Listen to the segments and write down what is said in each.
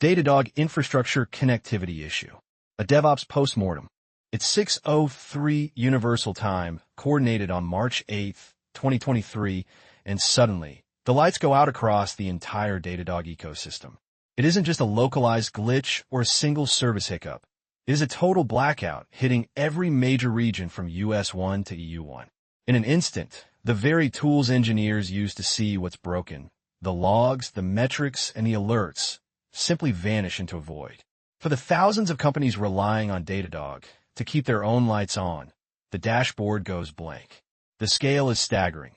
Datadog infrastructure connectivity issue. A DevOps Postmortem. It's 6:03 Universal Time, coordinated on March 8, 2023, and suddenly, the lights go out across the entire Datadog ecosystem. It isn't just a localized glitch or a single service hiccup. It is a total blackout hitting every major region from US1 to EU1. In an instant, the very tools engineers use to see what's broken, the logs, the metrics, and the alerts, simply vanish into a void. For the thousands of companies relying on Datadog to keep their own lights on, the dashboard goes blank. The scale is staggering.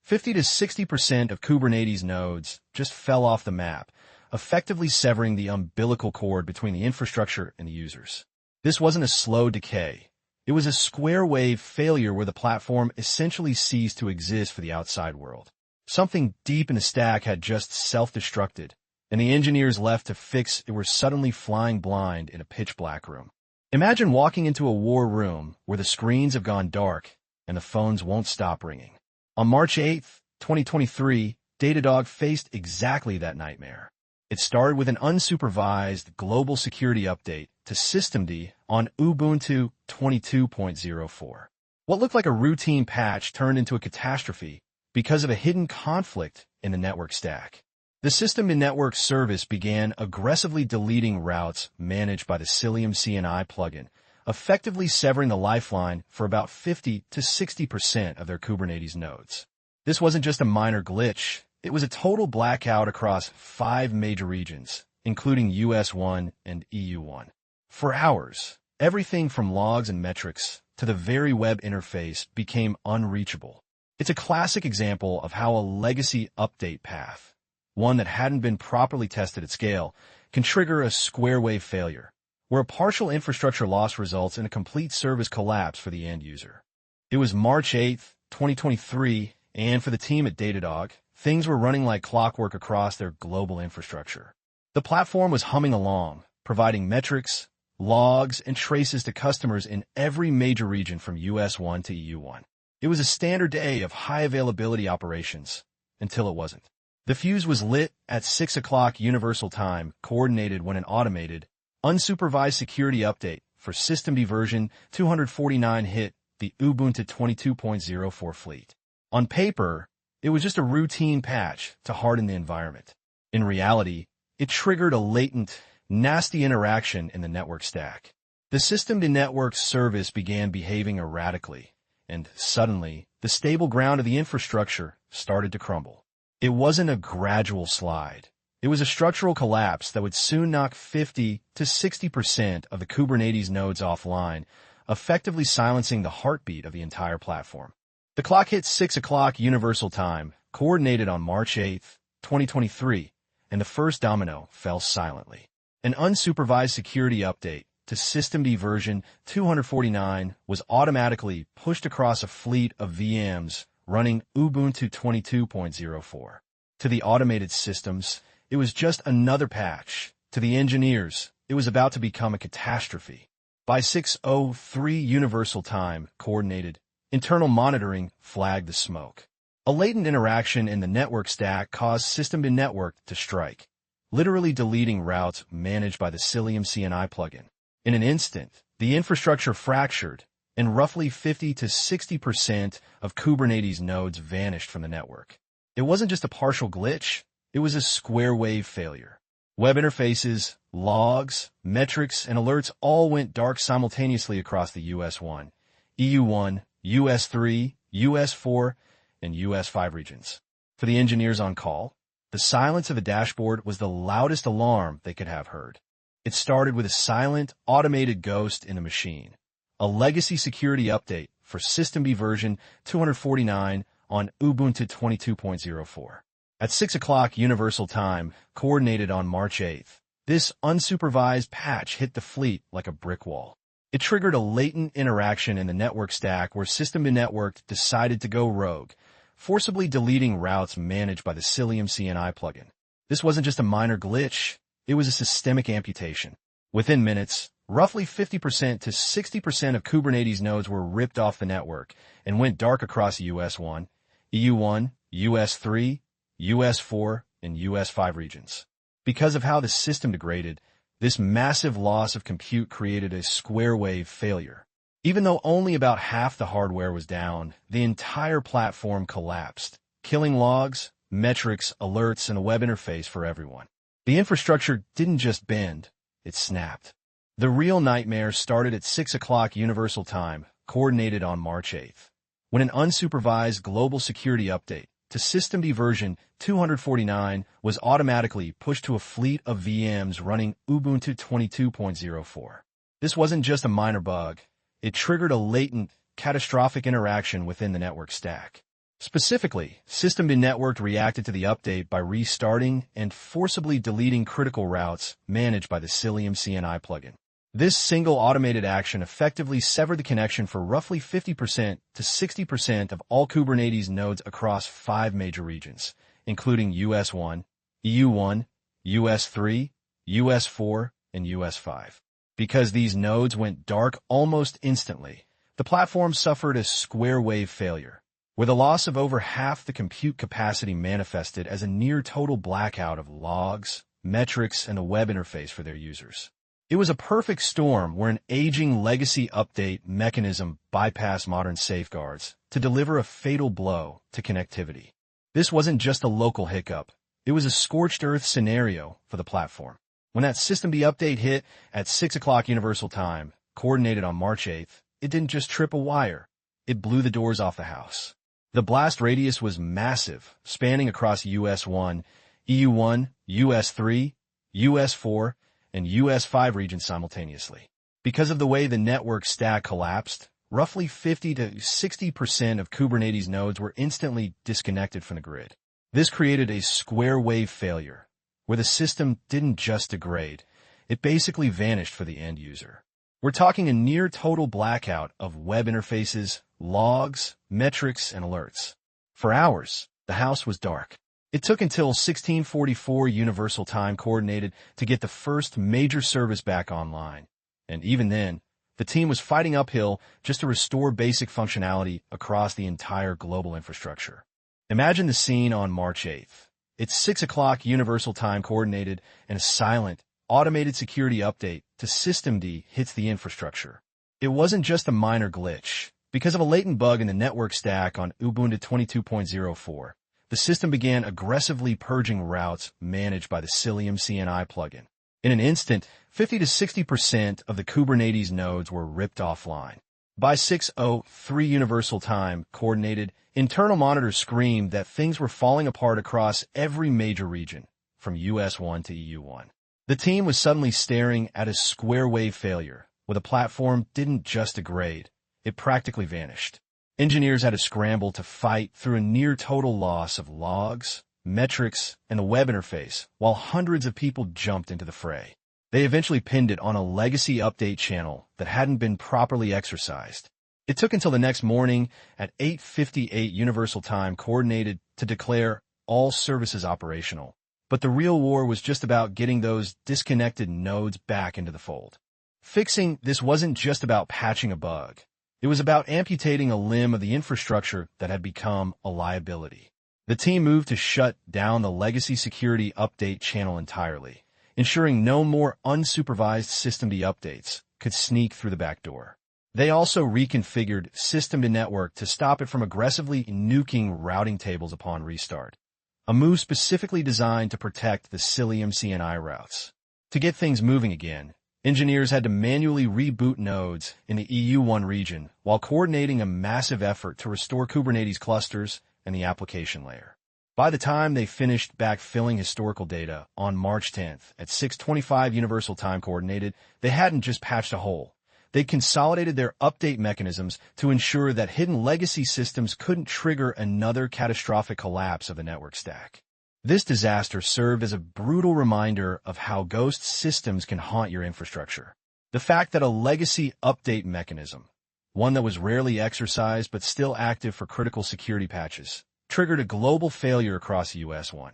50 to 60% of Kubernetes nodes just fell off the map, effectively severing the umbilical cord between the infrastructure and the users. This wasn't a slow decay. It was a square wave failure where the platform essentially ceased to exist for the outside world. Something deep in the stack had just self-destructed, and the engineers left to fix it were suddenly flying blind in a pitch-black room. Imagine walking into a war room where the screens have gone dark and the phones won't stop ringing. On March 8, 2023, Datadog faced exactly that nightmare. It started with an unsupervised global security update to systemd on Ubuntu 22.04. What looked like a routine patch turned into a catastrophe because of a hidden conflict in the network stack. The system-to-network service began aggressively deleting routes managed by the Cilium CNI plugin, effectively severing the lifeline for about 50 to 60% of their Kubernetes nodes. This wasn't just a minor glitch, it was a total blackout across 5 major regions, including US1 and EU1. For hours, everything from logs and metrics to the very web interface became unreachable. It's a classic example of how a legacy update path, one that hadn't been properly tested at scale, can trigger a square wave failure, where a partial infrastructure loss results in a complete service collapse for the end user. It was March 8, 2023, and for the team at Datadog, things were running like clockwork across their global infrastructure. The platform was humming along, providing metrics, logs, and traces to customers in every major region from US1 to EU1. It was a standard day of high availability operations, until it wasn't. The fuse was lit at 6 o'clock Universal Time, coordinated when an automated, unsupervised security update for systemd version 249 hit the Ubuntu 22.04 fleet. On paper, it was just a routine patch to harden the environment. In reality, it triggered a latent, nasty interaction in the network stack. The system-to-network service began behaving erratically, and suddenly, the stable ground of the infrastructure started to crumble. It wasn't a gradual slide. It was a structural collapse that would soon knock 50 to 60% of the Kubernetes nodes offline, effectively silencing the heartbeat of the entire platform. The clock hit 6 o'clock Universal Time, coordinated on March 8, 2023, and the first domino fell silently. An unsupervised security update to systemd version 249 was automatically pushed across a fleet of VMs running Ubuntu 22.04. To the automated systems, it was just another patch. To the engineers, it was about to become a catastrophe. By 6:03 Universal Time, coordinated, internal monitoring flagged the smoke. A latent interaction in the network stack caused system-to-network to strike, literally deleting routes managed by the Cilium CNI plugin. In an instant, the infrastructure fractured, and roughly 50 to 60% of Kubernetes nodes vanished from the network. It wasn't just a partial glitch, it was a square wave failure. Web interfaces, logs, metrics, and alerts all went dark simultaneously across the US1, EU1, US3, US4, and US5 regions. For the engineers on call, the silence of the dashboard was the loudest alarm they could have heard. It started with a silent, automated ghost in the machine. A legacy security update for systemd version 249 on Ubuntu 22.04. At 6 o'clock Universal Time, coordinated on March 8, this unsupervised patch hit the fleet like a brick wall. It triggered a latent interaction in the network stack where system-to-network decided to go rogue, forcibly deleting routes managed by the Cilium CNI plugin. This wasn't just a minor glitch, it was a systemic amputation. Within minutes, roughly 50% to 60% of Kubernetes nodes were ripped off the network and went dark across US1, EU1, US3, US4, and US5 regions. Because of how the system degraded, this massive loss of compute created a square wave failure. Even though only about half the hardware was down, the entire platform collapsed, killing logs, metrics, alerts, and a web interface for everyone. The infrastructure didn't just bend, it snapped. The real nightmare started at 6 o'clock Universal Time, coordinated on March 8th, when an unsupervised global security update to systemd version 249 was automatically pushed to a fleet of VMs running Ubuntu 22.04. This wasn't just a minor bug. It triggered a latent, catastrophic interaction within the network stack. Specifically, systemd network reacted to the update by restarting and forcibly deleting critical routes managed by the Cilium CNI plugin. This single automated action effectively severed the connection for roughly 50% to 60% of all Kubernetes nodes across 5 major regions, including US1, EU1, US3, US4, and US5. Because these nodes went dark almost instantly, the platform suffered a square wave failure, where the loss of over half the compute capacity manifested as a near-total blackout of logs, metrics, and a web interface for their users. It was a perfect storm where an aging legacy update mechanism bypassed modern safeguards to deliver a fatal blow to connectivity. This wasn't just a local hiccup. It was a scorched earth scenario for the platform. When that systemd update hit at 6 o'clock Universal Time, coordinated on March 8th, it didn't just trip a wire. It blew the doors off the house. The blast radius was massive, spanning across US1, EU1, US3, US4, and US5 regions simultaneously. Because of the way the network stack collapsed, roughly 50 to 60% of Kubernetes nodes were instantly disconnected from the grid. This created a square wave failure, where the system didn't just degrade, it basically vanished for the end user. We're talking a near total blackout of web interfaces, logs, metrics, and alerts. For hours, the house was dark. It took until 1644 Universal Time coordinated to get the first major service back online. And even then, the team was fighting uphill just to restore basic functionality across the entire global infrastructure. Imagine the scene on March 8th. It's 6 o'clock Universal Time coordinated, and a silent, automated security update to systemd hits the infrastructure. It wasn't just a minor glitch. Because of a latent bug in the network stack on Ubuntu 22.04, the system began aggressively purging routes managed by the Cilium CNI plugin. In an instant, 50 to 60% of the Kubernetes nodes were ripped offline. By 6:03 Universal Time coordinated, internal monitors screamed that things were falling apart across every major region, from US1 to EU1. The team was suddenly staring at a square wave failure, where the platform didn't just degrade, it practically vanished. Engineers had to scramble to fight through a near-total loss of logs, metrics, and the web interface, while hundreds of people jumped into the fray. They eventually pinned it on a legacy update channel that hadn't been properly exercised. It took until the next morning at 8:58 Universal Time coordinated to declare all services operational. But the real war was just about getting those disconnected nodes back into the fold. Fixing this wasn't just about patching a bug. It was about amputating a limb of the infrastructure that had become a liability. The team moved to shut down the legacy security update channel entirely, ensuring no more unsupervised systemd updates could sneak through the back door. They also reconfigured systemd network to stop it from aggressively nuking routing tables upon restart, a move specifically designed to protect the Cilium CNI routes. To get things moving again, engineers had to manually reboot nodes in the EU1 region while coordinating a massive effort to restore Kubernetes clusters and the application layer. By the time they finished backfilling historical data on March 10th at 6:25 Universal Time coordinated, they hadn't just patched a hole. They consolidated their update mechanisms to ensure that hidden legacy systems couldn't trigger another catastrophic collapse of the network stack. This disaster served as a brutal reminder of how ghost systems can haunt your infrastructure. The fact that a legacy update mechanism, one that was rarely exercised but still active for critical security patches, triggered a global failure across US1,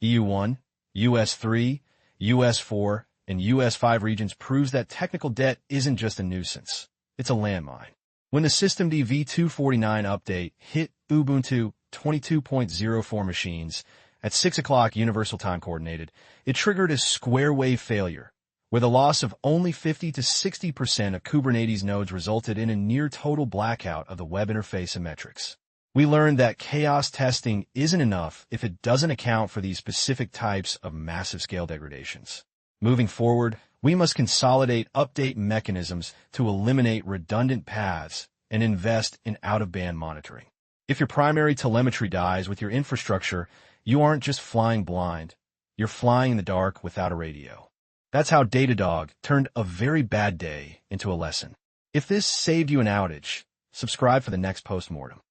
EU1, US3, US4, and US5 regions proves that technical debt isn't just a nuisance, it's a landmine. When the systemd v249 update hit Ubuntu 22.04 machines, At 6 o'clock Universal Time Coordinated, it triggered a square wave failure, where the loss of only 50 to 60% of Kubernetes nodes resulted in a near-total blackout of the web interface and metrics. We learned that chaos testing isn't enough if it doesn't account for these specific types of massive scale degradations. Moving forward, we must consolidate update mechanisms to eliminate redundant paths and invest in out-of-band monitoring. If your primary telemetry dies with your infrastructure, you aren't just flying blind, you're flying in the dark without a radio. That's how Datadog turned a very bad day into a lesson. If this saved you an outage, subscribe for the next postmortem.